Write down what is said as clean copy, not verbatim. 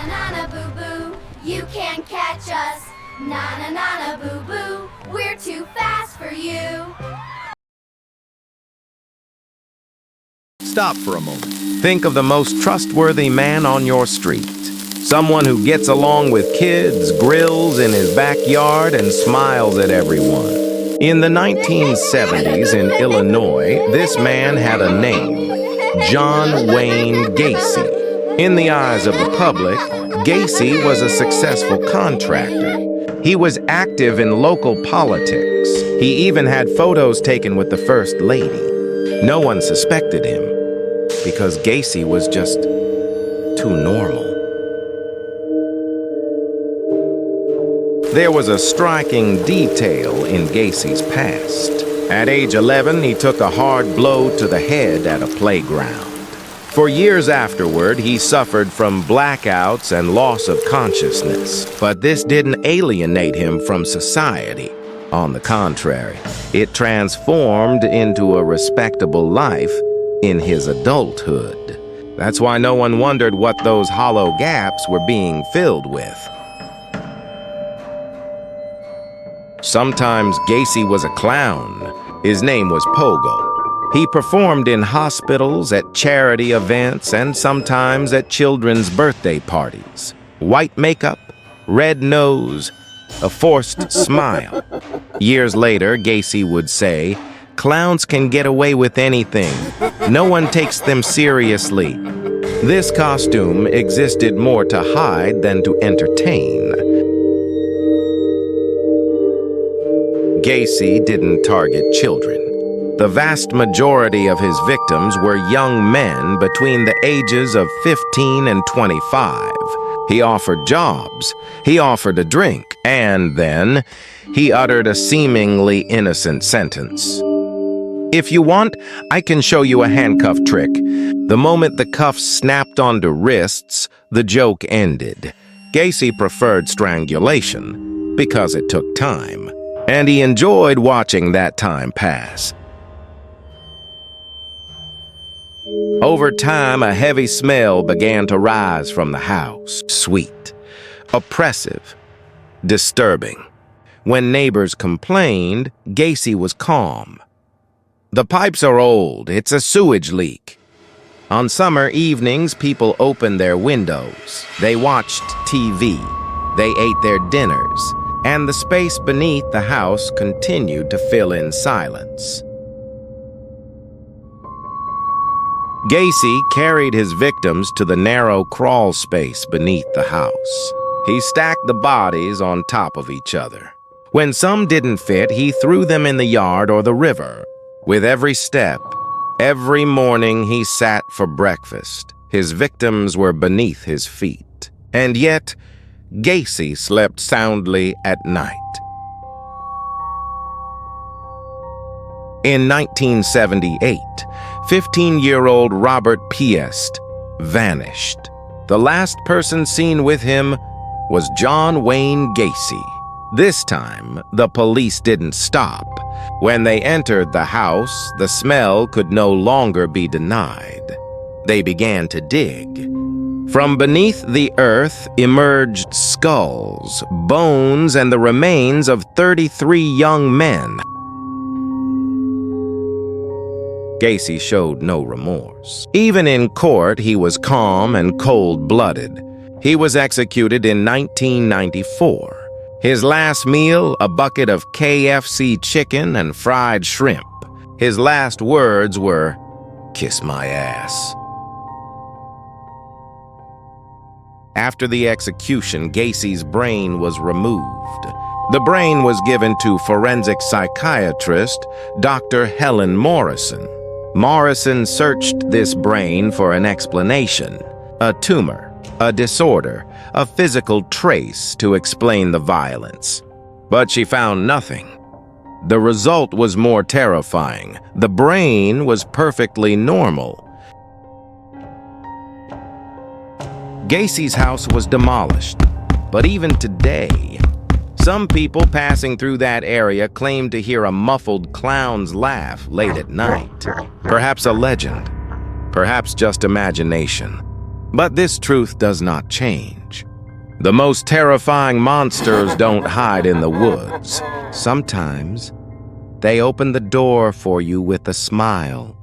Na-na-na-na boo-boo, you can't catch us. Na-na-na-na boo-boo, we're too fast for you. Stop for a moment. Think of the most trustworthy man on your street. Someone who gets along with kids, grills in his backyard, and smiles at everyone. In the 1970s in Illinois, this man had a name, John Wayne Gacy. In the eyes of the public, Gacy was a successful contractor. He was active in local politics. He even had photos taken with the First Lady. No one suspected him because Gacy was just too normal. There was a striking detail in Gacy's past. At age 11, he took a hard blow to the head at a playground. For years afterward, he suffered from blackouts and loss of consciousness, but this didn't alienate him from society. On the contrary, it transformed into a respectable life in his adulthood. That's why no one wondered what those hollow gaps were being filled with. Sometimes Gacy was a clown. His name was Pogo. He performed in hospitals, at charity events, and sometimes at children's birthday parties. White makeup, red nose, a forced smile. Years later, Gacy would say, "Clowns can get away with anything. No one takes them seriously." This costume existed more to hide than to entertain. Gacy didn't target children. The vast majority of his victims were young men between the ages of 15 and 25. He offered jobs, he offered a drink, and then he uttered a seemingly innocent sentence. "If you want, I can show you a handcuff trick." The moment the cuffs snapped onto wrists, the joke ended. Gacy preferred strangulation because it took time, and he enjoyed watching that time pass. Over time, a heavy smell began to rise from the house. Sweet, oppressive, disturbing. When neighbors complained, Gacy was calm. "The pipes are old. It's a sewage leak." On summer evenings, people opened their windows. They watched TV. They ate their dinners. And the space beneath the house continued to fill in silence. Gacy carried his victims to the narrow crawl space beneath the house. He stacked the bodies on top of each other. When some didn't fit, he threw them in the yard or the river. With every step, every morning he sat for breakfast. His victims were beneath his feet. And yet, Gacy slept soundly at night. In 1978, 15-year-old Robert Piest vanished. The last person seen with him was John Wayne Gacy. This time, the police didn't stop. When they entered the house, the smell could no longer be denied. They began to dig. From beneath the earth emerged skulls, bones, and the remains of 33 young men. Gacy showed no remorse. Even in court, he was calm and cold-blooded. He was executed in 1994. His last meal, a bucket of KFC chicken and fried shrimp. His last words were, "Kiss my ass." After the execution, Gacy's brain was removed. The brain was given to forensic psychiatrist Dr. Helen Morrison. Morrison searched this brain for an explanation, a tumor, a disorder, a physical trace to explain the violence. But she found nothing. The result was more terrifying. The brain was perfectly normal. Gacy's house was demolished, but even today, some people passing through that area claim to hear a muffled clown's laugh late at night. Perhaps a legend, perhaps just imagination. But this truth does not change. The most terrifying monsters don't hide in the woods. Sometimes, they open the door for you with a smile.